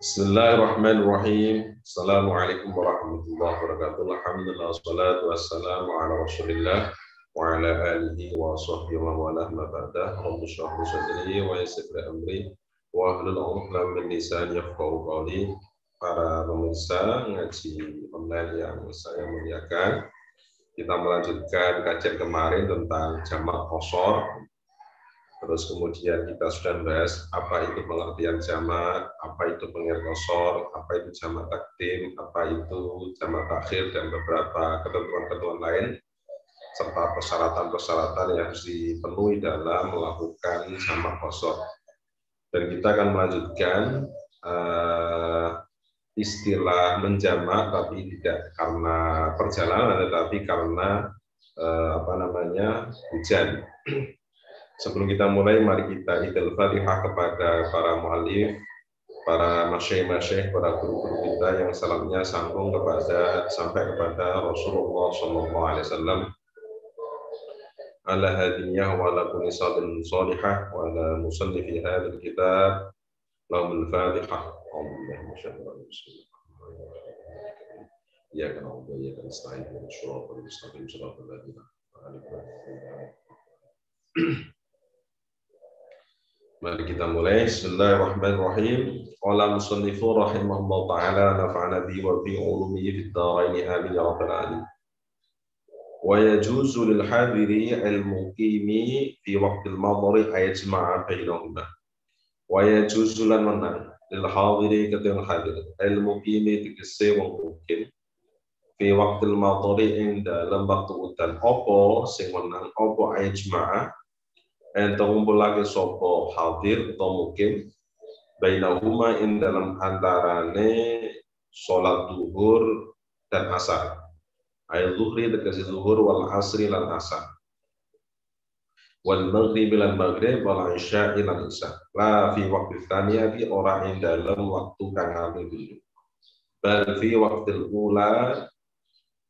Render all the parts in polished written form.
Bismillahirrahmanirrahim. Assalamualaikum warahmatullahi wabarakatuh. Alhamdulillah wassalatu wassalamu ala Rasulillah wa ala alihi wa sahbihi wa wala ma ba'da. Rabbi shrah li sadri wa yassir li amri wa hlul 'uqdatam min lisani yafqahu qawli. Para pemirsa ngaji online yang saya muliakan, kita melanjutkan kajian kemarin tentang jamak qashar. Terus kemudian kita sudah bahas apa itu pengertian jamak, apa itu pengertian qashar, apa itu jamak takdim, apa itu jamak takhir, dan beberapa ketentuan-ketentuan lain, serta persyaratan-persyaratan yang harus dipenuhi dalam melakukan jamak qashar. Dan kita akan melanjutkan istilah menjamak, tapi tidak karena perjalanan, tetapi karena hujan. Sebelum kita mulai, mari kita idul fatihah kepada para mu'alif, para masyayikh, para guru-guru kita yang salamnya sambung sampai kepada Rasulullah SAW, ala hadiyah wa ala kulli sadin salihah wa ala musannifi hadhil kitab lahumul fatihah. Ya kan Allah, ya kan sa'id wa syurah wa mustaqim syurah al-ladina. Mari kita mulai. Bismillahirrahmanirrahim. Qala musannifu rahimahullah ta'ala nafa'ana bi wa bi ulumihi fid dharain amin ya rabbal alamin. Wa yajuzu lil hadiri al muqimi fi waqtil madari ayajma'a bainahuma. Wa yajuzu lan menang lil hadiri keting hadir al muqimi tegese wong mukim fi waqtil madari ing dalam waktu udan apa sing menang apa ayajma'a ento ngumpul lagi sopo hadir atau mukim bainahuma in dalam antarane sholat zuhur dan asar. Ayat zuhri tegese zuhur wal asri lan asar. Wal maghrib lan maghrib wal isya lan isya. La fi waqti tsaniyati ora ing dalam waktu kang dulu. Bal fi waqtil ula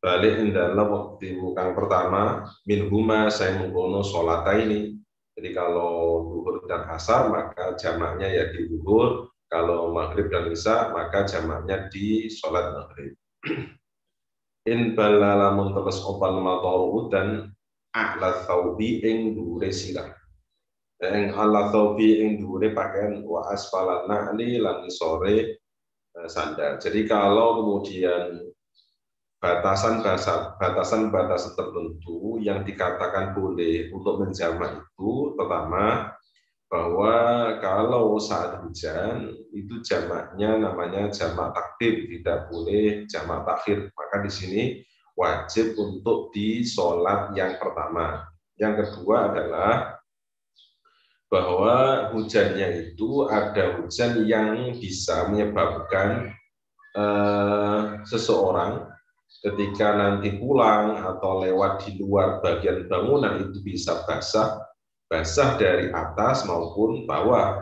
balik ing dalam waktu kang pertama minhuma saya mengkono sholataini. Jadi kalau zuhur dan asar maka jamaknya ya di zuhur, kalau maghrib dan isya maka jamaknya di sholat maghrib. In balalamun terus opal matoru dan a'la thawbi ing dure sirah. Ing a'la thawbi ing dure pakaian wa asfalan na'li lan sore sandal. Jadi kalau kemudian batasan tertentu yang dikatakan boleh untuk menjamak itu, pertama bahwa kalau saat hujan itu jamaknya namanya jamak takdim, tidak boleh jamak takhir. Maka di sini wajib untuk di sholat yang pertama. Yang kedua adalah bahwa hujannya itu ada hujan yang bisa menyebabkan seseorang ketika nanti pulang atau lewat di luar bagian bangunan itu bisa basah dari atas maupun bawah.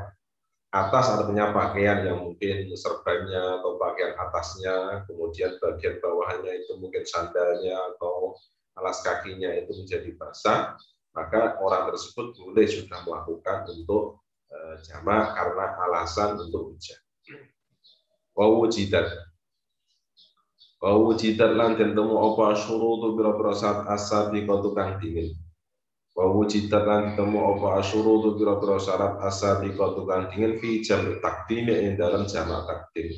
Atas artinya pakaian yang mungkin serbannya atau bagian atasnya, kemudian bagian bawahnya itu mungkin sandalnya atau alas kakinya itu menjadi basah, maka orang tersebut boleh sudah melakukan untuk jamak karena alasan untuk hujan. Wawujidat lan temu apa syurutu bira-bira saat asar di tukang dingin. Wawujidat lan temu apa syurutu bira-bira syarat asar di tukang dingin fi jam' takdim yang dalam jamak takdim.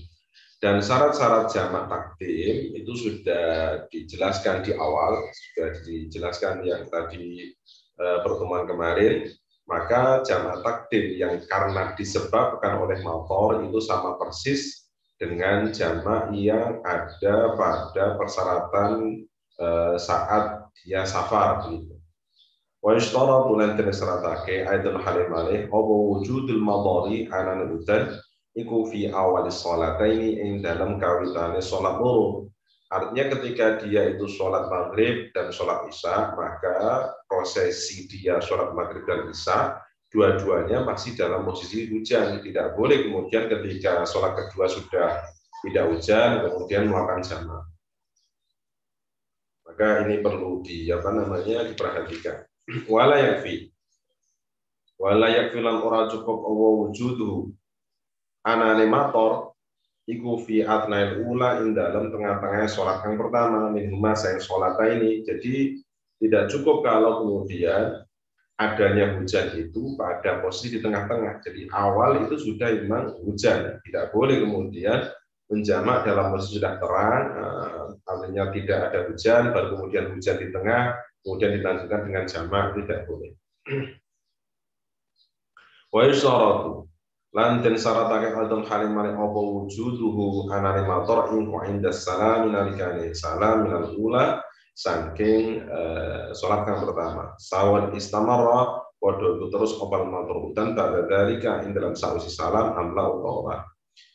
Dan syarat-syarat jamak takdim itu sudah dijelaskan di awal, sudah dijelaskan yang tadi pertemuan kemarin. Maka jamak takdim yang karena disebabkan oleh motor itu sama persis dengan jamak yang ada pada persyaratan saat dia safar gitu. Wa yashtaratu lan tasaratake aidan halim alih apa wujudul madari anan udan iku fi awal sholataini ing dalam kawitane salat loro. Artinya ketika dia itu sholat maghrib dan sholat isya, maka prosesi dia sholat maghrib dan isya dua-duanya masih dalam posisi hujan. Tidak boleh kemudian ketika sholat kedua sudah tidak hujan kemudian melakukan jamak. Maka ini perlu diperhatikan. Wala yakfi lan ora cukup wujudu anane mator iku fi atnail ula ing dalam tengah-tengah sholat yang pertama minhuma sayang sholat ini. Jadi tidak cukup kalau kemudian adanya hujan itu pada posisi di tengah-tengah. Jadi awal itu sudah memang hujan, tidak boleh kemudian menjamak dalam posisi sudah terang, artinya tidak ada hujan, baru kemudian hujan di tengah, kemudian dilanjutkan dengan jamak, tidak boleh. Wa yusyaratu lan den syaratake adon halim mari apa wujuduhu anane mator ing wa inda salam nalikane salam minal ula saking salat kang pertama sawan istamarra padha terus opal matur dan pada dalika ing dalam sausi salam amla utawa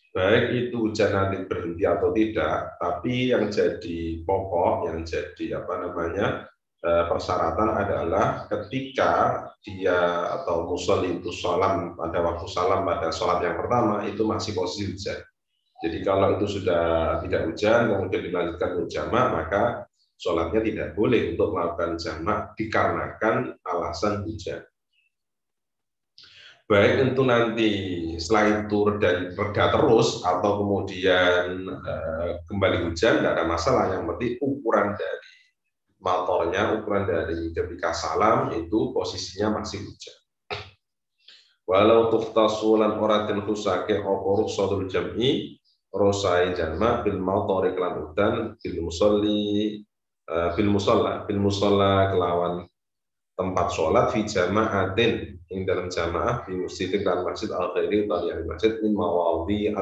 baik itu hujan nanti berhenti atau tidak, tapi yang jadi pokok, yang jadi apa namanya persyaratan adalah ketika dia atau musolli itu salam pada waktu salam pada sholat yang pertama itu masih posisi hujan. Jadi kalau itu sudah tidak hujan kemudian dilanjutkan untuk jamak, maka sholatnya tidak boleh untuk melakukan jamak dikarenakan alasan hujan. Baik tentu nanti setelah itu reda terus atau kemudian kembali hujan, tidak ada masalah. Yang penting ukuran dari motornya, ukuran dari ketika salam itu posisinya masih hujan. Walau tuhtasulan oratin khusake opo rukhsatul jam'i rosai jamak bil motori kelan udan bil musolla kelawan tempat sholat fi jama'atin ing dalam jamaah di masjid dan masjid al-khairi tadi al masjid min mawadhi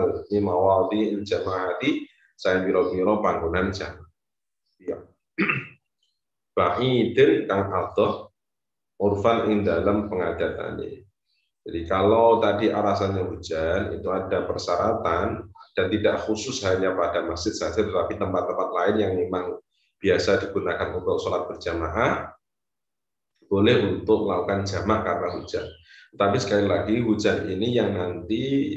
il jamaati saya biro-biro panggonan jamaah. Ya. Ba'idin kang adoh urfan ing dalam pengadatane. Jadi kalau tadi alasannya hujan itu ada persyaratan dan tidak khusus hanya pada masjid saja tetapi tempat-tempat lain yang memang biasa digunakan untuk sholat berjamaah boleh untuk melakukan jamak karena hujan. Tapi sekali lagi hujan ini yang nanti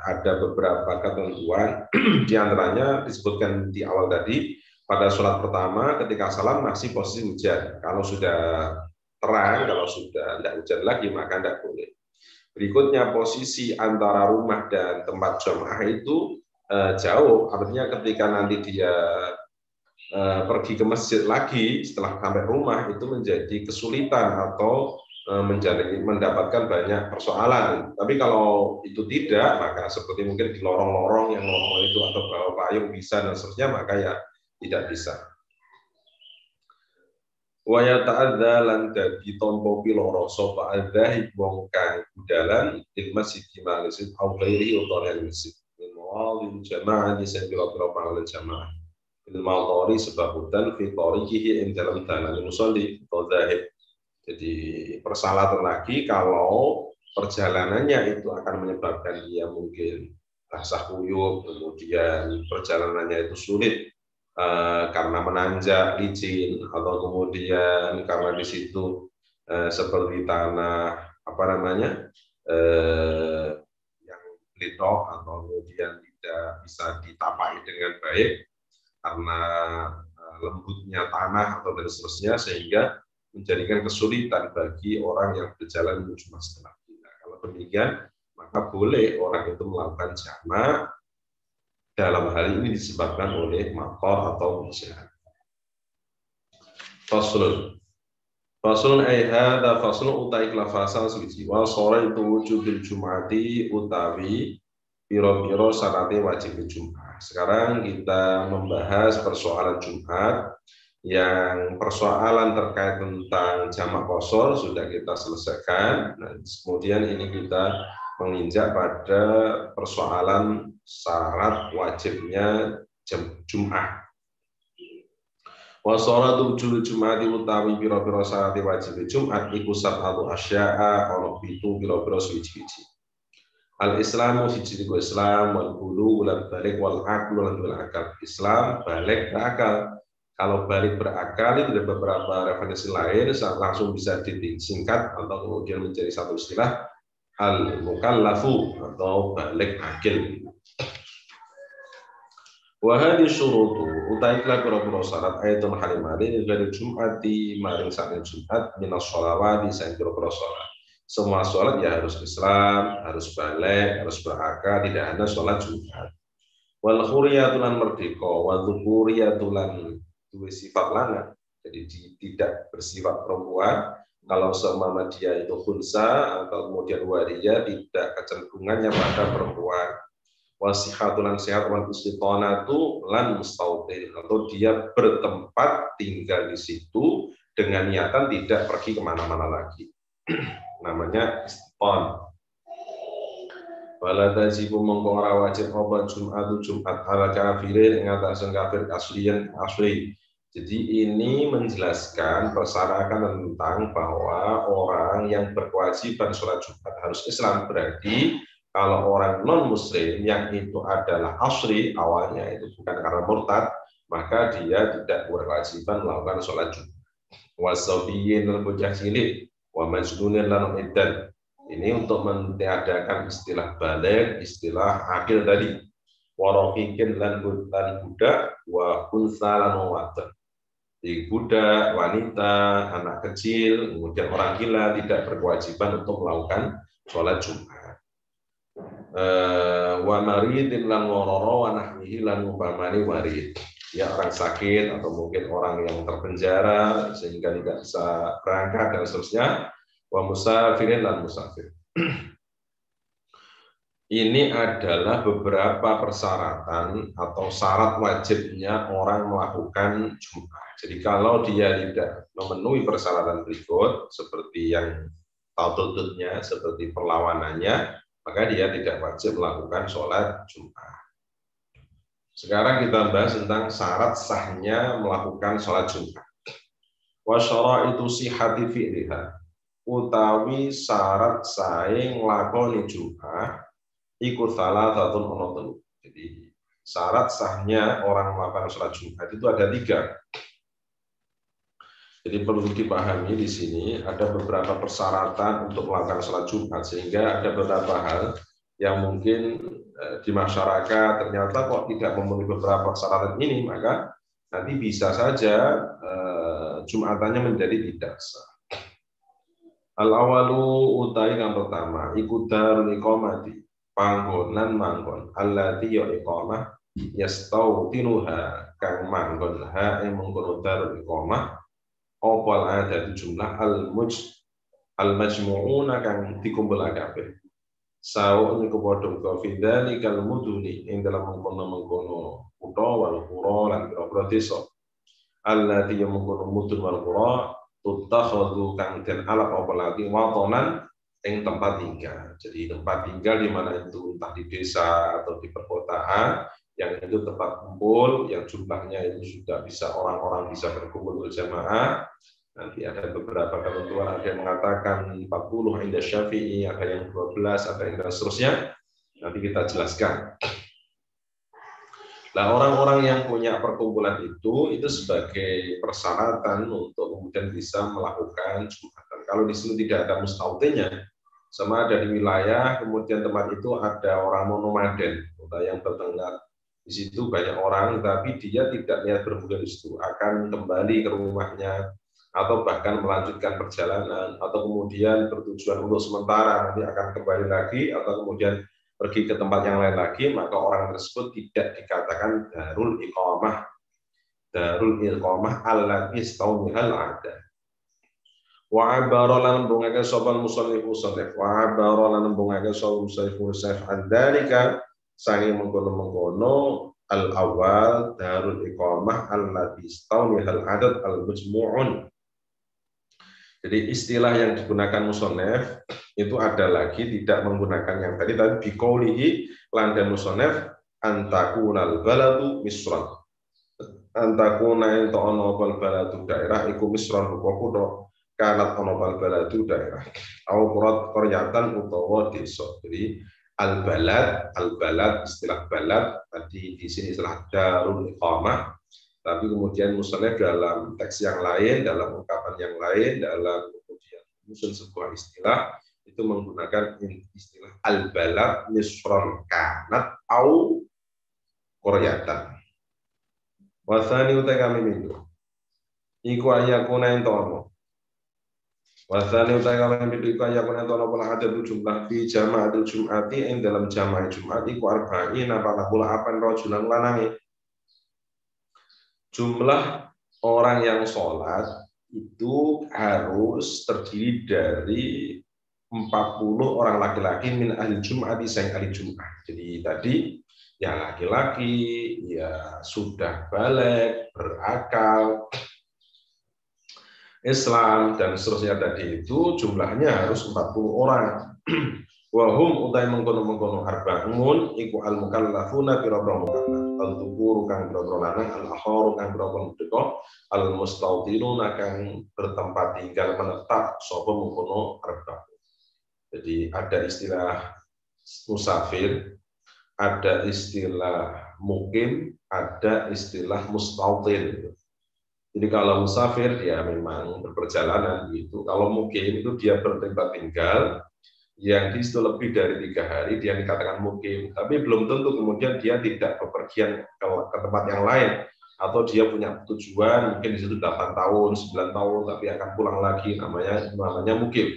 ada beberapa ketentuan, diantaranya disebutkan di awal tadi pada sholat pertama ketika salam masih posisi hujan. Kalau sudah terang, kalau sudah tidak hujan lagi maka tidak boleh. Berikutnya posisi antara rumah dan tempat jamaah itu jauh, artinya ketika nanti dia pergi ke masjid lagi setelah sampai rumah itu menjadi kesulitan atau mendapatkan banyak persoalan. Tapi kalau itu tidak, maka seperti mungkin di lorong-lorong yang lorong itu atau bawa payung bisa dan seterusnya, maka ya tidak bisa. Wa ya ta'adza lan dadi tampa piloro sapa adzahib wong kang budalan il masjid malisin au ghairi utawa masjid min mawali jamaah di sendiro-sendiro panggonan jamaah ilmal sebab hutan fi tariqihi ing dalam dalan musolli atau zahid. Jadi persyaratan lagi kalau perjalanannya itu akan menyebabkan dia mungkin basah kuyup, kemudian perjalanannya itu sulit karena menanjak licin atau kemudian karena di situ seperti tanah apa namanya yang litok atau kemudian tidak bisa ditapaki dengan baik karena lembutnya tanah atau dan seterusnya sehingga menjadikan kesulitan bagi orang yang berjalan menuju masjid. Nah, kalau demikian maka boleh orang itu melakukan jamak dalam hal ini disebabkan oleh mator atau hujan. Faslun ay hadza faslun utai klafasan suci wa sore itu wujubil jum'ati utawi piro-piro syaratnya wajib Jumat. Sekarang kita membahas persoalan Jumat yang persoalan terkait tentang jamak qashar sudah kita selesaikan. Nah, kemudian ini kita menginjak pada persoalan syarat wajibnya Jumat. Wa sharatu wujud Jumat utawi piro-piro syarat wajib Jumat iku sab'atu asya'a ana pitu piro-piro suci-suci. Al-Islamu siji iku Islam wal bulu wal balik wal aqlu lan wal akal. Islam balik berakal. Kalau balik berakal itu ada beberapa referensi lain langsung bisa disingkat atau kemudian menjadi satu istilah al-mukallafu atau balik akil. Wa hadhihi syurutu utai pira-pira syarat ayatun halimati dari Jum'ati maring saking Jumat minas sholawati saking pira-pira salat. Semua sholat ya harus Islam, harus balik, harus berakal, tidak hanya sholat Jumat. Wal khuriyatulan merdeka, wal dzuriyatulan duwe sifat lanang. Jadi tidak bersifat perempuan. Kalau seumpama dia itu khunsa atau kemudian waria, tidak kecenderungannya pada perempuan. Wasihatulan sehat wal istiqonatu lan mustautin, atau dia bertempat tinggal di situ dengan niatan tidak pergi kemana-mana lagi. Namanya istiqon. Wala tajibu mongko ora wajib apa Jumat ala kafirin ing atase kafir asliyan asli. Jadi ini menjelaskan persyaratkan tentang bahwa orang yang berkewajiban sholat Jumat harus Islam. Berarti kalau orang non muslim yang itu adalah asri, awalnya itu bukan karena murtad, maka dia tidak berkewajiban melakukan sholat Jumat. Wasabiyin lan bocah cilik, wa majnunin lan iddan. Ini untuk meniadakan istilah balik, istilah akil tadi. Warokikin lan budak, wa unsa lan wadon. Di budak, wanita, anak kecil, kemudian orang gila tidak berkewajiban untuk melakukan sholat Jumat. Wa maridin lan ngororo wa nahwihi lan umpamani warid. Ya orang sakit atau mungkin orang yang terpenjara sehingga tidak bisa berangkat dan seterusnya. Wa musafirin lan musafir. Ini adalah beberapa persyaratan atau syarat wajibnya orang melakukan Jumat. Jadi kalau dia tidak memenuhi persyaratan berikut seperti yang taututnya, seperti perlawanannya, maka dia tidak wajib melakukan sholat Jumat. Sekarang kita bahas tentang syarat sahnya melakukan sholat Jumat. Wa syaraitu sihhati fi'liha, utawi syarat sae nglakoni Jumat iku salah satu ono telu. Jadi syarat sahnya orang melakukan sholat Jumat itu ada 3. Jadi perlu dipahami di sini ada beberapa persyaratan untuk melakukan sholat Jumat, sehingga ada beberapa hal yang mungkin di masyarakat ternyata kok tidak memenuhi beberapa persyaratan ini, maka nanti bisa saja Jumatannya menjadi tidak sah. Al-awalu utai yang pertama, ikut darul iqamati, panggonan manggon, allati ya iqamah, yastautinuha kang manggon ha yang mengkono darul iqamah, opal ada jumlah al-majmu'una kang dikumpul kabeh. Sawu niku padha ka fidali kal muduni ing dalam mengkono kutha wal qura lan pira-pira desa. Allati ya mengkono mudun wal qura tutakhadhu kang den alap apa lagi watonan ing tempat tinggal. Jadi tempat tinggal di mana itu entah di desa atau di perkotaan yang itu tempat kumpul yang jumlahnya itu sudah bisa orang-orang bisa berkumpul berjamaah. Nanti ada beberapa ketentuan, ada yang mengatakan 40 indah Syafi'i, ada yang 12, ada yang seterusnya. Nanti kita jelaskan. Nah, orang-orang yang punya perkumpulan itu sebagai persyaratan untuk kemudian bisa melakukan Jumatan. Kalau di sini tidak ada mustautinnya, sama ada di wilayah, kemudian tempat itu ada orang monomaden, yang bertengah di situ banyak orang, tapi dia tidak niat bermukim di situ, akan kembali ke rumahnya, atau bahkan melanjutkan perjalanan, atau kemudian bertujuan untuk sementara, nanti akan kembali lagi, atau kemudian pergi ke tempat yang lain lagi, maka orang tersebut tidak dikatakan darul iqamah. Darul iqamah allati istaumihal ada. Wa abara lan bungake sapa musannif wa abara lan bungake sapa musannif andalika sangi mengkono-mengkono al awal darul iqamah allati istaumihal adad al majmu'un. Jadi istilah yang digunakan musonef itu ada lagi tidak menggunakan yang tadi biqaulihi landa musonef antakunal baladu misran. Antakuna ento ono bal baladu daerah iku misran kutha kanat ono bal baladu daerah. Au qaryatan utawa desa. Jadi al balad istilah balad tadi di sini istilah darul iqamah. Tapi kemudian musannaf dalam teks yang lain, dalam ungkapan yang lain, dalam kemudian menyusun sebuah istilah itu menggunakan istilah al-balad misran kanat au qaryatan. Wasani utai kami minggu. Iku ayakuna entono. Wasani utai kalian bidu iku yakun ento napa ada jumlah fi jama'atul jum'ati ing dalam jamaah Jumat iku arba'in apa pula apan rajulan lanange. Jumlah orang yang sholat itu harus terdiri dari 40 orang laki-laki min ahli Jumat sang ahli Jumat. Jadi tadi ya laki-laki, ya sudah balik, berakal, Islam dan seterusnya tadi itu jumlahnya harus 40 orang. Wahum utai mengkono-mengkono arba'un iku al-mukallafuna pira-pira mukallaf. Al-dzukuru kang pira-pira lanang, al-ahharu kang pira-pira merdeka, al-mustautinuna kang bertempat tinggal menetap sapa mengkono arba'un. Jadi ada istilah musafir, ada istilah mukim, ada istilah mustautin. Jadi kalau musafir dia memang berperjalanan gitu. Kalau mukim itu dia bertempat tinggal yang di situ lebih dari 3 hari dia dikatakan mukim. Tapi belum tentu kemudian dia tidak bepergian ke tempat yang lain atau dia punya tujuan mungkin di situ 8 tahun, 9 tahun tapi akan pulang lagi, namanya mukim.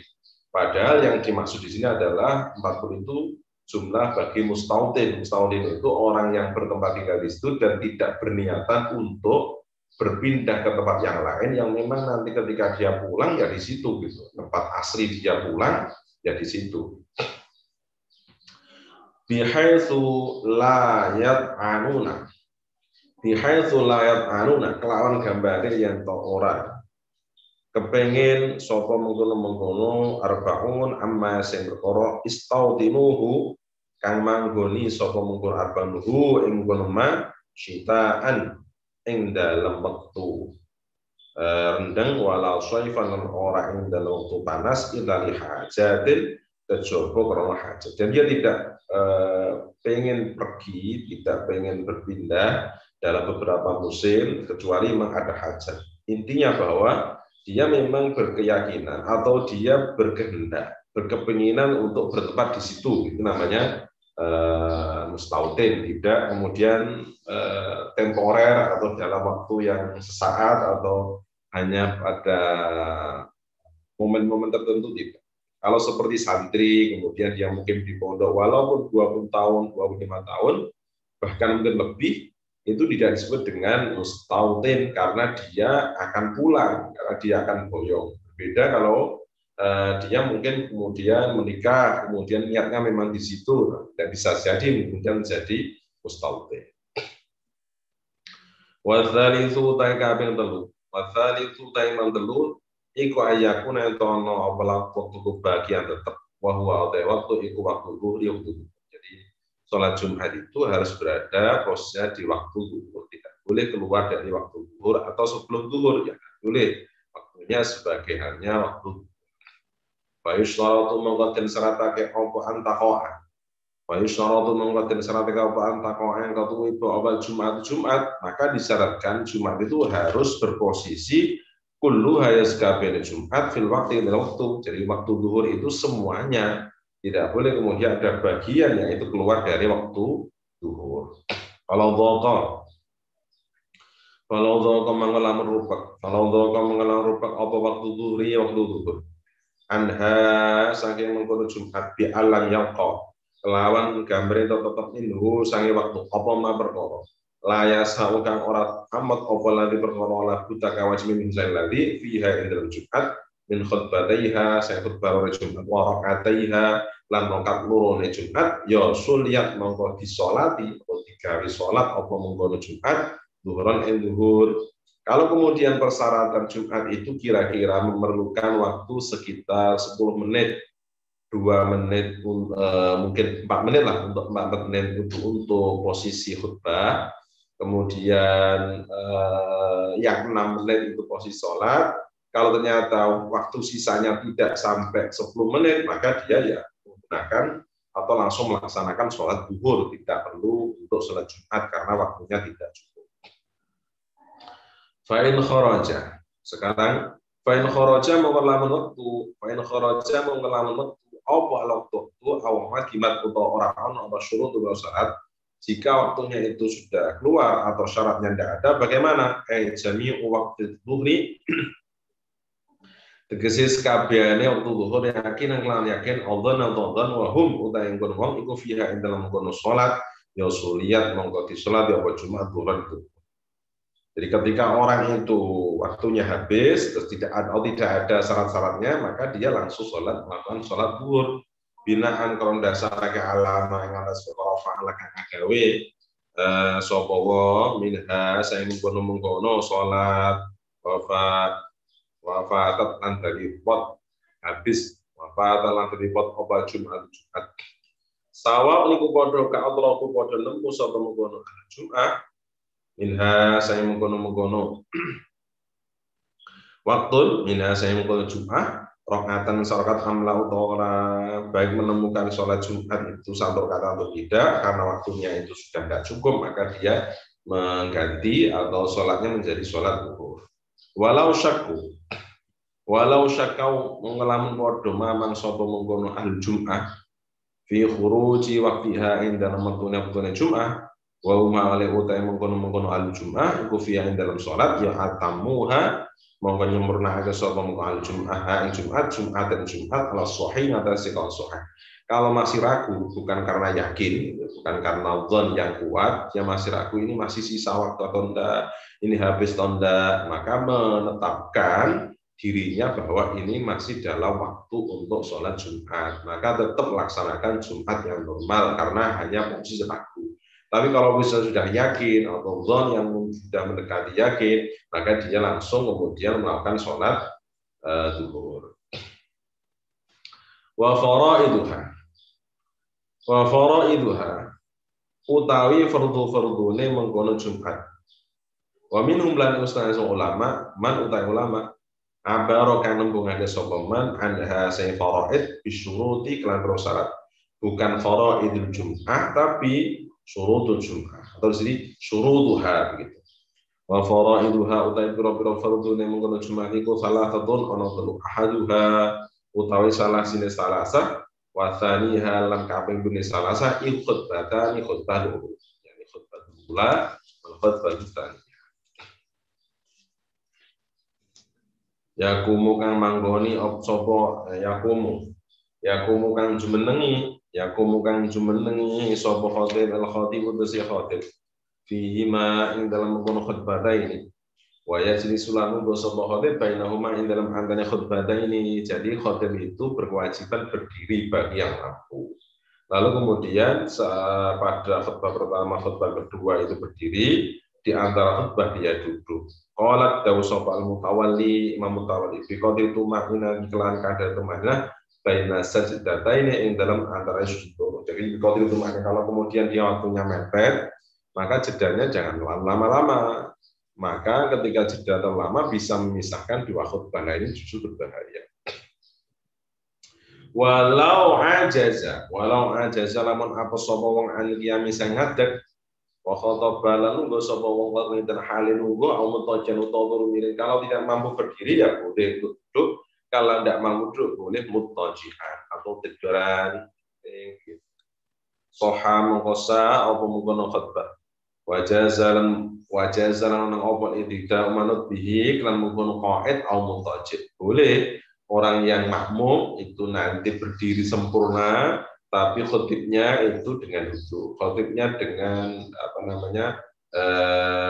Padahal yang dimaksud di sini adalah 40 itu jumlah bagi mustautin. Mustautin itu orang yang bertempat tinggal di situ dan tidak berniatan untuk berpindah ke tempat yang lain yang memang nanti ketika dia pulang ya di situ gitu. Tempat asli dia pulang ya di situ. Bihaitsu la yat'anuna. Bihaitsu la yat'anuna kelawan gambare yen to ora kepengen sapa mengkono-mengkono arbaun amma sing perkara istautinuhu kang manggoni sapa mengkono arbanuhu ing kono ma syitaan ing dalem wektu rendeng walau saifan lan ora ing dalem wektu panas illa li hajatin kejaba karena hajat. Dan dia tidak pengen pergi, tidak pengen berpindah dalam beberapa musim kecuali memang ada hajat. Intinya bahwa dia memang berkeyakinan atau dia berkehendak, berkepinginan untuk bertempat di situ. Itu namanya mustautin, tidak kemudian temporer atau dalam waktu yang sesaat atau hanya pada momen-momen tertentu tidak. Kalau seperti santri kemudian dia mungkin di pondok walaupun 20 tahun, 25 tahun bahkan mungkin lebih, itu tidak disebut dengan mustautin karena dia akan pulang, karena dia akan boyong. Berbeda kalau dia mungkin kemudian menikah, kemudian niatnya memang di situ, dan bisa jadi kemudian menjadi mustautin. Wadzalitsu ta kaping 3. Wadzalitsu ta imam 3 iku ayakuna tono apa waktu bagian tetap wa huwa waktu iku waktu zuhur waktu. Jadi sholat Jumat itu harus berada posisinya di waktu zuhur, tidak boleh keluar dari waktu zuhur atau sebelum zuhur, ya boleh, waktunya sebagai hanya waktu. Wa yusyratu mengkoten syaratake apa antaqo'an. Wa yusyratu mengkoten syaratake apa antaqo'an katu itu awal Jumat, maka disyaratkan Jumat itu harus berposisi kullu hayas kabeh Jumat fil waktu dalam waktu. Jadi waktu zuhur itu semuanya, tidak boleh kemudian ada bagian yang itu keluar dari waktu zuhur. Kalau mengalami rupak apa waktu zuhur waktu zuhur. Anha saking mengkono Jumat bi alam yaqqa kelawan gambar tetep inhu sange waktu apa ma perkara laya sa'u kang ora amat apa lali perkara la buta kawajib min zalali fiha indal Jumat min khutbataiha saya khutbah Jumat wa rakaataiha lan rakaat loro ne Jumat ya suliat mongko disolati atau digawe salat apa mengkono Jumat zuhuran ing zuhur. Kalau kemudian persyaratan Jumat itu kira-kira memerlukan waktu sekitar 10 menit, 2 menit, mungkin 4 menit lah untuk 4 menit untuk posisi khutbah, kemudian yang 6 menit untuk posisi sholat. Kalau ternyata waktu sisanya tidak sampai 10 menit, maka dia ya menggunakan atau langsung melaksanakan sholat zuhur, tidak perlu untuk sholat Jumat karena waktunya tidak cukup. Fa'in kharaja. Sekarang fa'in kharaja mengelamun waktu, fa'in kharaja mengelamun waktu apa waktu itu awal kimat atau orang atau syurut atau syarat. Jika waktunya itu sudah keluar atau syaratnya tidak ada, bagaimana? Jami'u waktu zuhri Tegese sekabehane waktu zuhur yakin lan yakin adzan wa hum utahe kono wong iku fiha ing dalam kono salat ya suliyat mongko di salat ya apa Jumat zuhur itu. Jadi ketika orang itu waktunya habis terus tidak ada syarat-syaratnya maka dia langsung melakukan sholat zuhur binaan kalau dasarake alama ing atas perkara fa'ala kang gawe sapa wa minha saya mengkono sholat wafatat lan dari pot habis wafatat lan dari pot apa Jumat sawa niku padha ka Allah ku padha nemu sapa mengkono Jumat minha saya mengkono waktu minha saya mengkono Jumat rakaatan sarakat amla utawa baik menemukan sholat Jumat itu satu kata atau tidak karena waktunya itu sudah tidak cukup maka dia mengganti atau sholatnya menjadi sholat zuhur walau syakau ngelamun podo mamang sapa mengkono ahli Jumat fi khuruji waqtiha ing dalam mektune Jumat wa huma ale utai mengkono al Jumat iku fi ing dalam salat ya atamuha mongko nyempurnake sapa mengko al Jumat ing Jumat ala sahih atase kalau sahih. Kalau masih ragu bukan karena yakin, bukan karena dzan yang kuat, ya masih ragu ini masih sisa waktu atau enggak, ini habis atau enggak, maka menetapkan dirinya bahwa ini masih dalam waktu untuk sholat Jumat, maka tetap laksanakan Jumat yang normal karena hanya posisi ragu. Tapi kalau misalnya sudah yakin atau dzan yang sudah mendekati yakin, maka dia langsung kemudian melakukan sholat zuhur. Wa faraiduha utawi fardhu-fardhune mengkono Jumat. Wa minhum lan ustaz ulama man utai ulama abaro kan nembungake sapa man anha sai faraid bisyuruti kelan syarat. Bukan faraidul Jumat tapi syurutul Jum'ah atau jadi syurutuha begitu. Wa faraiduha utai pira-pira fardhune mengkono Jumat iku salah satun ana telu ahaduha utawi salah sine salasa wa tsaniha lan kaping bune salasa khutbatan khutbah dulu. Yani khutbah ula wal khutbah tsani. Yakumu kang manggoni sapa yakumu kang jumenengi sapa khatib al khatib utusi khatib fihi ma ing dalam kono khutbah ini wa yajlisu lahu sapa khatib bainahuma ing dalam antara khutbah ini. Jadi khatib itu berkewajiban berdiri bagi yang mampu. Lalu kemudian pada khutbah pertama khutbah kedua itu berdiri, di antara khutbah dia duduk. Qalat dawu sapa al mutawalli imam mutawalli fi qadri tumaina kelan kadar tumaina baina sajdataini ing dalam antara sujud. Jadi kalau itu kalau kemudian dia waktunya mepet, maka jedanya jangan lama-lama. Maka ketika jeda terlalu lama bisa memisahkan dua khutbah ini justru berbahaya. Walau ajaza lamun apa sapa wong an qiyami sing ngadeg wa khataba lan nggo sapa wong kang ngenten halin nggo amutajan utawa turu miring. Kalau tidak mampu berdiri ya boleh duduk. Kalau tidak mampu duduk boleh mutajihan atau tiduran. Soha mengkosa apa mengkono khutbah. Wajazalan nang apa tidak manut bihi kan mengkono qaid atau mutajid. Boleh orang yang makmum itu nanti berdiri sempurna, tapi khutibnya itu dengan duduk. Khutibnya dengan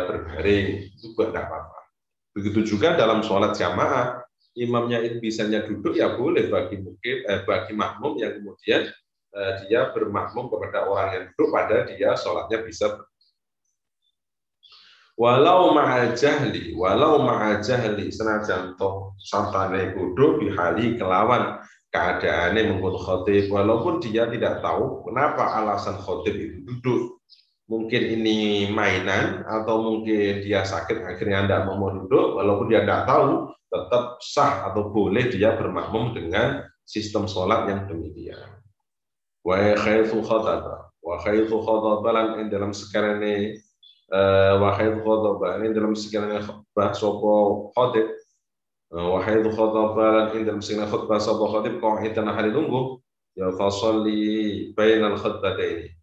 berbaring itu juga tidak apa-apa. Begitu juga dalam sholat jamaah. Imamnya itu bisanya duduk ya boleh bagi makmum yang kemudian dia bermakmum kepada orang yang duduk pada dia sholatnya bisa walau ma'al jahli senajan toh santane kudu bihali kelawan keadaannya mengkut khotib walaupun dia tidak tahu kenapa alasan khotib itu duduk. Mungkin ini mainan atau mungkin dia sakit akhirnya tidak mau duduk, walaupun dia tidak tahu tetap sah atau boleh dia bermakmum dengan sistem sholat yang demikian. Wa khaitu khadaba lan dalam sekarang wa khaitu khadaba ini dalam sekarang khutbah sopo khatib wa khaitu khadaba lan dalam sekarang khutbah sopo khatib qa'idan hari tunggu ya fasalli bainal khutbataini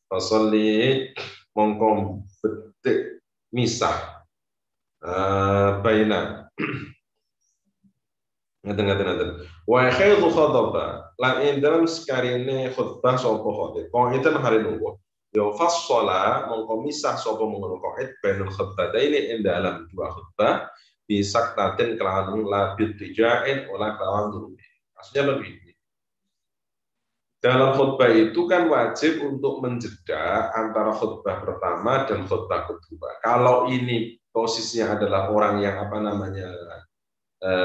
fasalli mongkom betik misah baina Ngaten. Wa khairu khutbah lan ing dalam sekarine khutbah sapa khotib. Qaidan hari nunggu. Yo fassala mongko misah sapa mengono qaid bainal khutbataini ing dalam dua khutbah bisaktatin kelawan labid tijain olah kelawan turun. Maksudnya begini. Dalam khutbah itu kan wajib untuk menjeda antara khutbah pertama dan khutbah kedua. Kalau ini posisinya adalah orang yang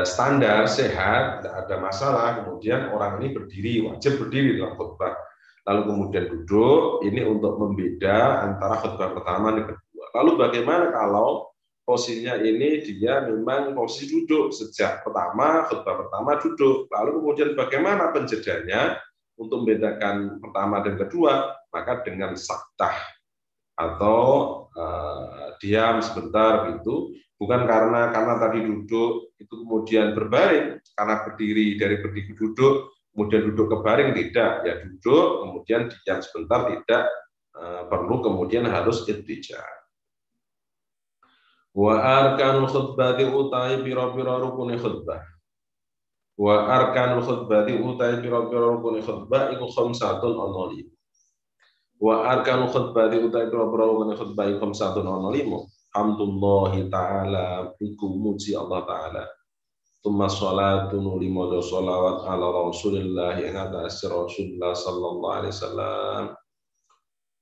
standar, sehat, tidak ada masalah, kemudian orang ini berdiri, wajib berdiri dalam khutbah. Lalu kemudian duduk, ini untuk membeda antara khutbah pertama dan kedua. Lalu bagaimana kalau posisinya ini dia memang posisi duduk sejak khutbah pertama duduk. Lalu kemudian bagaimana penjedanya untuk membedakan pertama dan kedua? Maka dengan saktah atau diam sebentar gitu. Bukan karena tadi duduk itu kemudian berbaring, karena berdiri dari berdiri duduk, kemudian duduk ke baring, tidak. Ya duduk, kemudian diam sebentar, tidak perlu kemudian harus ittija. Wa arkanul khutbati utai pira-pira rukune khutbah. Wa arkanul khutbati utai pira-pira rukune khutbah iku khamsatun ana lima. Wa arkanul khutbati utai pira-pira rukune khutbah iku khamsatun ana lima. Alhamdulillahi ta'ala iku muji Allah ta'ala Tumma sholatu nuli mojo sholawat ala rasulillah yang atas rasulullah sallallahu alaihi wasallam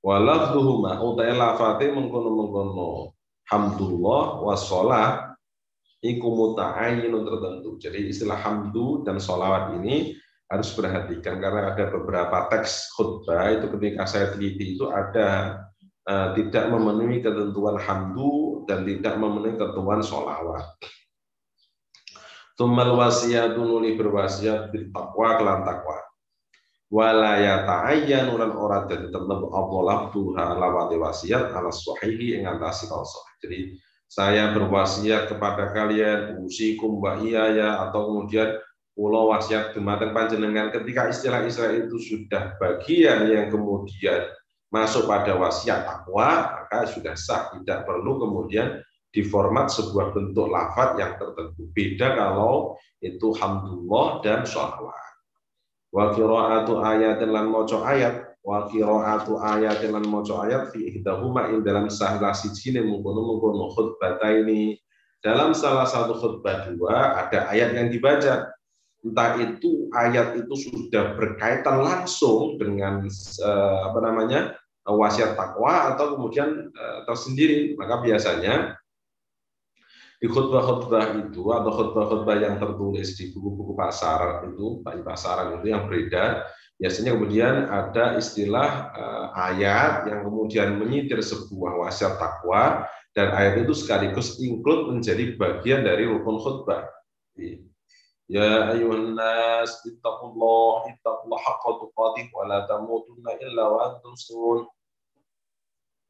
wa lafduhuma utai lafate mengkono hamdulillah wa sholah iku muta'ayyinun tertentu. Jadi istilah hamdu dan sholawat ini harus perhatikan karena ada beberapa teks khutbah itu ketika saya teliti itu ada tidak memenuhi ketentuan hamdu dan tidak memenuhi ketentuan sholawat. Tumal wasiyatu nuli berwasiat bil taqwa kelan takwa. Wala yata'ayyanu lan ora dadi tetep apa lafduha lawate wasiat ala sahihi ing atase sahih. Jadi saya berwasiat kepada kalian usikum wa iyaya atau kemudian kula wasiat dumateng panjenengan ketika istilah-istilah itu sudah bagian yang kemudian masuk pada wasiat takwa, maka sudah sah, tidak perlu kemudian diformat sebuah bentuk lafaz yang tertentu. Beda kalau itu hamdulillah dan sholawat. Wa qira'atu ayatin lan maca ayat, wa qira'atu ayatin lan maca ayat fi ihdahuma ing dalam salah sijine mungkono khutbataini. Dalam salah satu khutbah dua ada ayat yang dibaca. Entah itu ayat itu sudah berkaitan langsung dengan wasiat takwa atau kemudian tersendiri, maka biasanya di khutbah-khutbah itu atau khutbah-khutbah yang tertulis di buku-buku pasar itu, di pasaran itu yang beredar, biasanya kemudian ada istilah ayat yang kemudian menyitir sebuah wasiat takwa dan ayat itu sekaligus include menjadi bagian dari rukun khutbah. Ya ayuhan nas ittaqullaha haqqa tuqatih wa la tamutunna illa wa antum muslimun.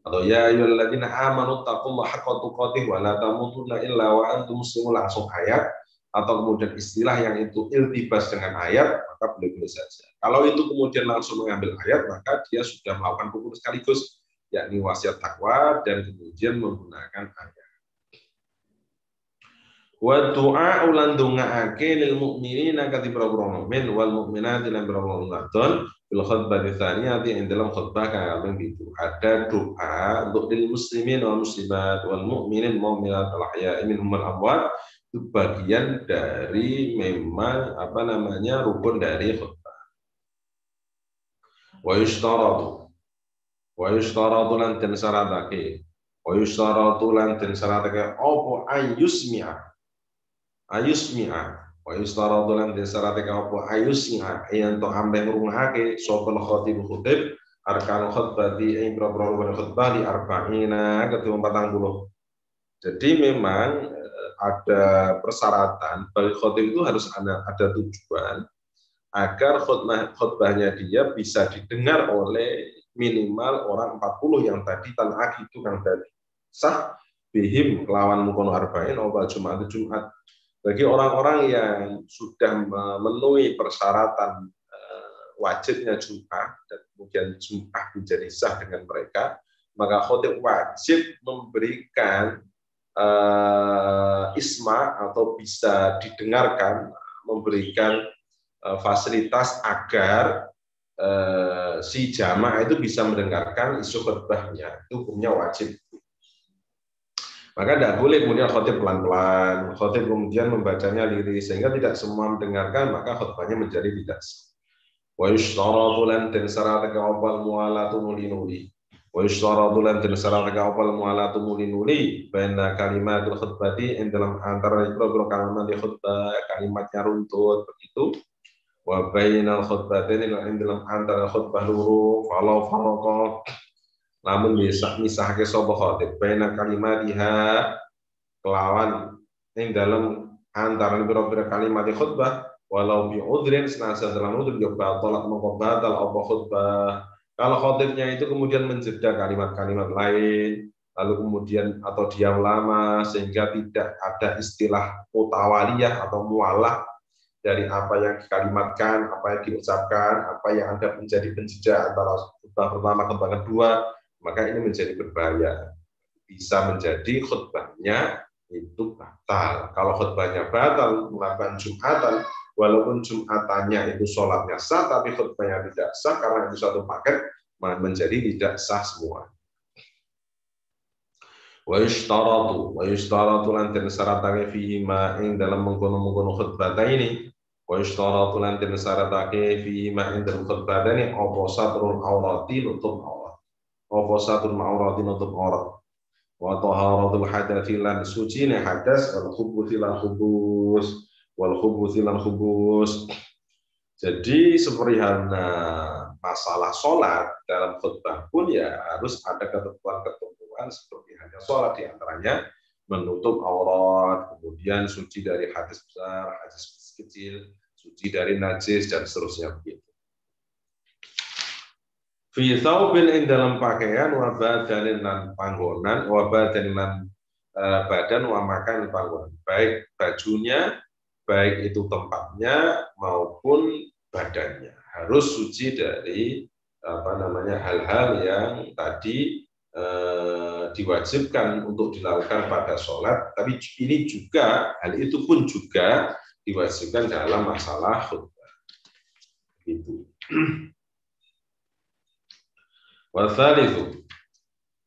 Atau ya ayyuhalladzina amanu taqullaha haqqa tuqatih wa la tamutunna illa wa antum muslimun, langsung ayat atau kemudian istilah yang itu iltibas dengan ayat, maka boleh-boleh saja. Kalau itu kemudian langsung mengambil ayat, maka dia sudah melakukan rukun sekaligus, yakni wasiat takwa dan kemudian menggunakan ayat. Wa du'a ulan donga'ake lil mu'minina katibra mukmin wal mu'minati lan berwadon bil khutbah tsaniyati ing dalam khutbah kang itu ada doa untuk lil muslimin wal muslimat wal mu'minin mu'minat al ahya'i minhum al amwat, itu bagian dari memang rukun dari khutbah. Wa yushtaratu lan den syaratake apa ayusmi'a wa yustaradu lan desarate apa ayusmi'a yen to ambe ngrungake sapa khatib arkan khutbati ing pro-pro khutbah di arba'ina ketua 40. Jadi memang ada persyaratan bagi khatib itu harus ada tujuan agar khutbahnya dia bisa didengar oleh minimal orang 40 yang tadi tanah itu yang tadi sah bihim lawan mukono arba'in obat Jumat. Bagi orang-orang yang sudah memenuhi persyaratan wajibnya Jum'ah dan kemudian Jum'ah menjadi sah dengan mereka, maka khatib wajib memberikan isma atau bisa didengarkan memberikan fasilitas agar si jamaah itu bisa mendengarkan isu khutbahnya, itu hukumnya wajib. Maka tidak boleh kemudian khotib pelan-pelan, khotib kemudian membacanya liris sehingga tidak semua mendengarkan, maka khutbahnya menjadi tidak sah. Wa yushtaratu lan tansarata ka'abal mu'alatu nuli. Wa yushtaratu lan tansarata ka'abal mu'alatu nuli baina kalimatul khutbati dalam antara beberapa kalimat di khutbah, kalimatnya runtut begitu. Wa bainal khutbatain dalam antara khutbah loro falau faraqah namun misahke sapa khatib baina kalimatiha kelawan ing dalam antara pira-pira kalimat khutbah walau bi udhrin senasa dalam udhur ya batal mongko batal apa khutbah. Kalau khatibnya itu kemudian menjeda kalimat-kalimat lain lalu kemudian atau diam lama sehingga tidak ada istilah mutawaliyah atau mualah dari apa yang dikalimatkan, apa yang diucapkan, apa yang ada menjadi penjeda antara khutbah pertama khutbah kedua, maka ini menjadi berbahaya. Bisa menjadi khutbahnya itu batal. Kalau khutbahnya batal, melakukan Jumatan, walaupun Jumatannya itu sholatnya sah, tapi khutbahnya tidak sah, karena itu satu paket, menjadi tidak sah semua. Wa yushtaratu lan syaratake fihi ma ing dalam mengkono-mengkono khutbataini. Wa yushtaratu lan syaratake fihi ma ing dalam khutbataini apa satrul aurati nutup aurat. Apa satrul aurati nutup aurat. Wa taharatul hadathi lan suci ne hadas wal khubuthi lan khubus wal khubuthi lan khubus. Jadi seperihal masalah sholat dalam khutbah pun ya harus ada ketentuan-ketentuan seperti hanya sholat, diantaranya menutup aurat, kemudian suci dari hadis besar, hadis kecil, suci dari najis dan seterusnya begitu. Fi thawbin ing dalam pakaian wa badanin lan panggonan wa badanin lan badan wa makan panggonan, baik bajunya, baik itu tempatnya maupun badannya harus suci dari hal-hal yang tadi diwajibkan untuk dilakukan pada sholat, tapi ini juga hal itu pun juga diwajibkan dalam masalah khutbah. Gitu.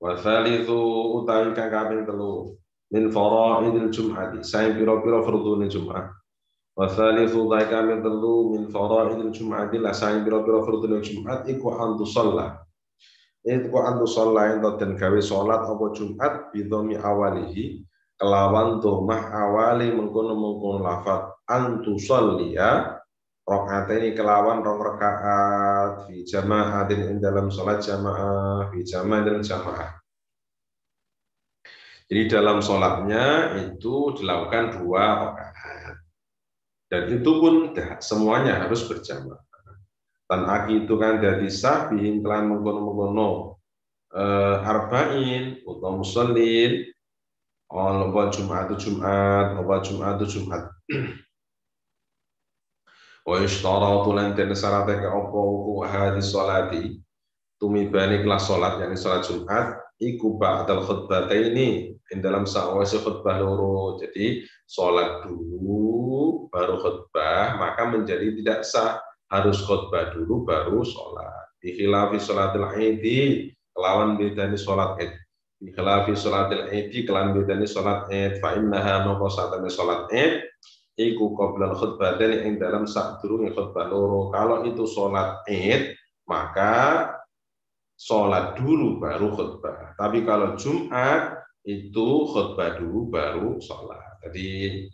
Wasalithu utawi kang kaping 3 min faraidil jum'ati saing pira-pira fardhune Jumat. Wasalithu utawi kaping 3 min faraidil jum'ati la saing pira-pira fardhune Jumat iku antu sholat. Iku antu sholat dan gawe sholat apa Jumat bidhomi awalihi kelawan dhammah awali mengkono-mengkono lafaz antu sholliya rakaataini kelawan 2 rakaat fi jama'atin ing dalam salat jamaah fi jama'ah dan jamaah. Jadi dalam salatnya itu dilakukan 2 rakaat. Dan itu pun semuanya harus berjamaah. Dan aki itu kan dari sah bihin kelan mengkono-mengkono arba'in atau musallin apa Jumat Jumat wa yashtaratu lan tansarataka apa hadis salati tumibani kelas salat yakni salat Jumat iku ba'dal khutbataini dalam sawise khutbah loro. Jadi salat dulu baru khutbah maka menjadi tidak sah, harus khutbah dulu baru salat. Bi khilafi salatil Idi kelawan bedani salat Id. Bi khilafi salatil Idi kelawan bedani salat Id fa innaha maqo satane salat Id iku qoblal khutbataini ing dalam sadurunge khutbah loro. Kalau itu salat Id maka salat dulu baru khutbah. Tapi kalau Jumat itu khutbah dulu baru salat. Jadi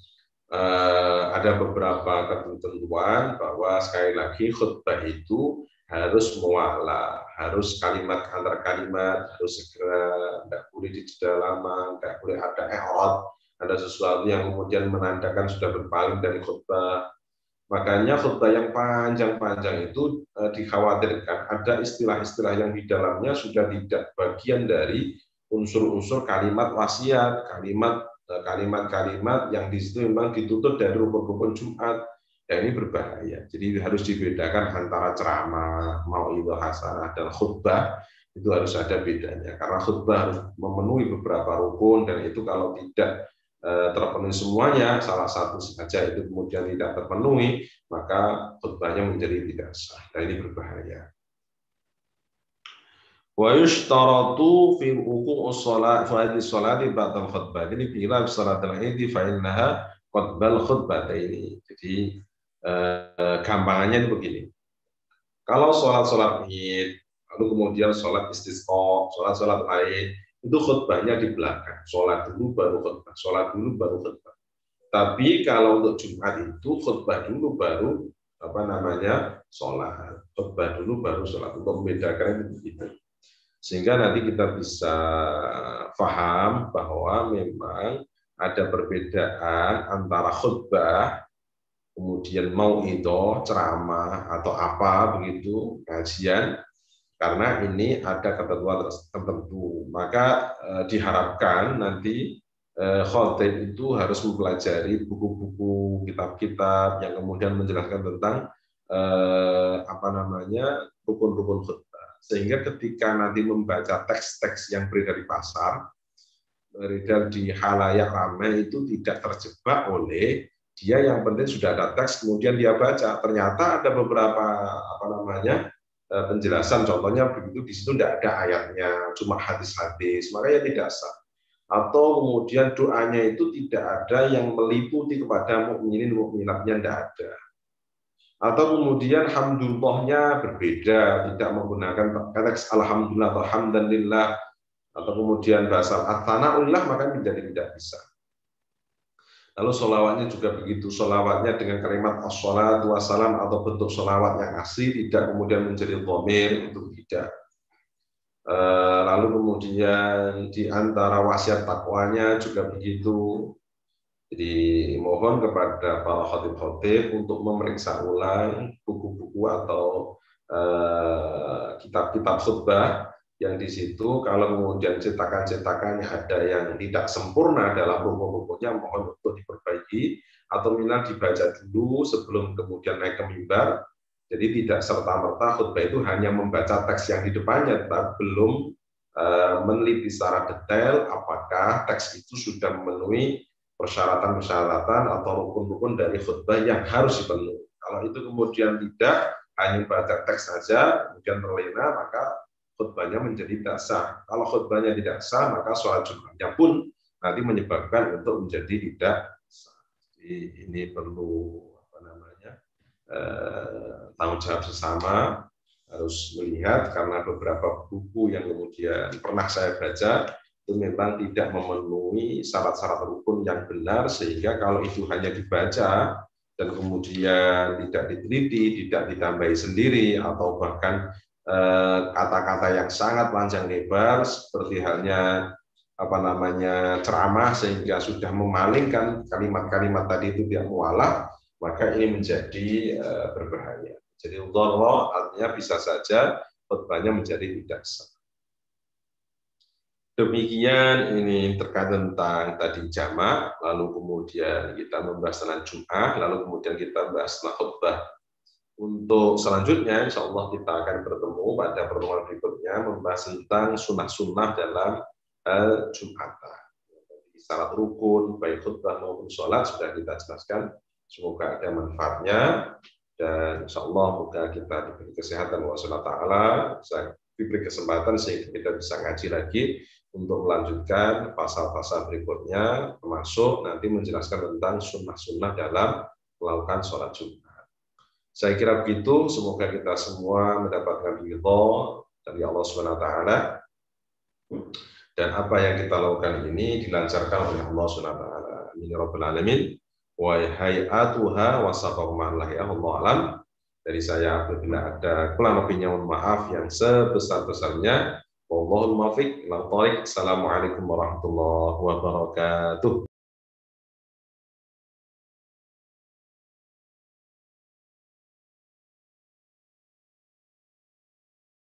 ada beberapa ketentuan bahwa sekali lagi khutbah itu harus muwalah, harus kalimat antar kalimat harus segera, tidak boleh dijeda lama, tidak boleh ada i'rad, ada sesuatu yang kemudian menandakan sudah berpaling dari khutbah. Makanya khutbah yang panjang-panjang itu dikhawatirkan ada istilah-istilah yang di dalamnya sudah tidak bagian dari unsur-unsur kalimat wasiat, kalimat-kalimat yang di situ memang dituntut dari rukun-rukun Jumat. Ya ini berbahaya. Jadi harus dibedakan antara ceramah, mau'idhah hasanah dan khutbah. Itu harus ada bedanya. Karena khutbah harus memenuhi beberapa rukun dan itu kalau tidak terpenuhi semuanya, salah satu saja itu kemudian tidak terpenuhi, maka khutbahnya menjadi tidak sah. Dan ini berbahaya. Wa yushtaratu fi wuqu'us shalat fa hadhihi sholati ba'da khutbah. Ini bila salatul Id fa innaha qatbal khutbataini. Jadi gampangannya itu begini. Kalau sholat Id, lalu kemudian sholat istisqa, sholat lain, itu khutbahnya di belakang. Sholat dulu baru khutbah, sholat dulu baru khutbah. Tapi kalau untuk Jumat itu khutbah dulu baru sholat. Khutbah dulu baru sholat. Untuk membedakan itu begitu. Sehingga nanti kita bisa paham bahwa memang ada perbedaan antara khutbah, kemudian mau'idhah, ceramah atau apa begitu, kajian, karena ini ada ketentuan tertentu. Maka diharapkan nanti khatib itu harus mempelajari buku-buku, kitab-kitab yang kemudian menjelaskan tentang rukun-rukun khutbah. Sehingga ketika nanti membaca teks-teks yang beredar di pasar, beredar di halayak ramai, itu tidak terjebak oleh dia yang penting sudah ada teks kemudian dia baca, ternyata ada beberapa penjelasan, contohnya begitu di situ tidak ada ayatnya, cuma hadis-hadis, makanya tidak sah. Atau kemudian doanya itu tidak ada yang meliputi kepada mukminin mukminatnya, tidak ada. Atau kemudian hamdulillahnya berbeda, tidak menggunakan teks alhamdulillah atau hamdanillah, atau kemudian bahasa at-tanaullah, maka menjadi tidak bisa. Lalu sholawatnya juga begitu, sholawatnya dengan kalimat as-sholatu wassalam atau bentuk sholawat yang asli, tidak kemudian menjadi dhamir, itu tidak. Lalu kemudian di antara wasiat takwanya juga begitu. Jadi mohon kepada para khatib-khatib untuk memeriksa ulang buku-buku atau kitab-kitab khutbah yang di situ, kalau kemudian cetakan-cetakannya ada yang tidak sempurna dalam buku-bukunya, mohon untuk diperbaiki atau minimal dibaca dulu sebelum kemudian naik ke mimbar. Jadi tidak serta-merta khutbah itu hanya membaca teks yang di depannya, tapi belum meneliti secara detail apakah teks itu sudah memenuhi persyaratan-persyaratan atau rukun-rukun dari khutbah yang harus dipenuhi. Kalau itu kemudian tidak, hanya baca teks saja, kemudian terlena, maka khutbahnya menjadi tidak sah. Kalau khutbahnya tidak sah, maka sholat Jumatnya pun nanti menyebabkan untuk menjadi tidak sah. Jadi ini perlu tanggung jawab sesama, harus melihat, karena beberapa buku yang kemudian pernah saya baca itu memang tidak memenuhi syarat-syarat rukun yang benar, sehingga kalau itu hanya dibaca dan kemudian tidak diteliti, tidak ditambahi sendiri, atau bahkan kata-kata yang sangat panjang lebar seperti halnya ceramah, sehingga sudah memalingkan kalimat-kalimat tadi itu tidak mualah, maka ini menjadi berbahaya. Jadi dharra artinya bisa saja khutbahnya menjadi tidak sah. Demikian ini terkait tentang tadi jamak, lalu kemudian kita membahas tentang Jum'ah, lalu kemudian kita bahas tentang khutbah. Untuk selanjutnya, insya Allah kita akan bertemu pada pertemuan berikutnya membahas tentang sunnah-sunnah dalam Jum'atan. Syarat rukun, baik khutbah maupun sholat sudah kita jelaskan. Semoga ada manfaatnya, dan insya Allah semoga kita diberi kesehatan wa ta'ala, bisa diberi kesempatan sehingga kita bisa ngaji lagi untuk melanjutkan pasal-pasal berikutnya, termasuk nanti menjelaskan tentang sunnah-sunnah dalam melakukan sholat Jumat. Saya kira begitu, semoga kita semua mendapatkan ridho dari Allah SWT, dan apa yang kita lakukan ini dilancarkan oleh Allah SWT. Amin ya rabbal alamin. Wa hayatuha wa saqamallahi Allah alam. Dari saya apabila ada kurang lebihnya, mohon maaf yang sebesar-besarnya. Wallahul muwaffiq ila thoriq. Assalamualaikum warahmatullahi wabarakatuh.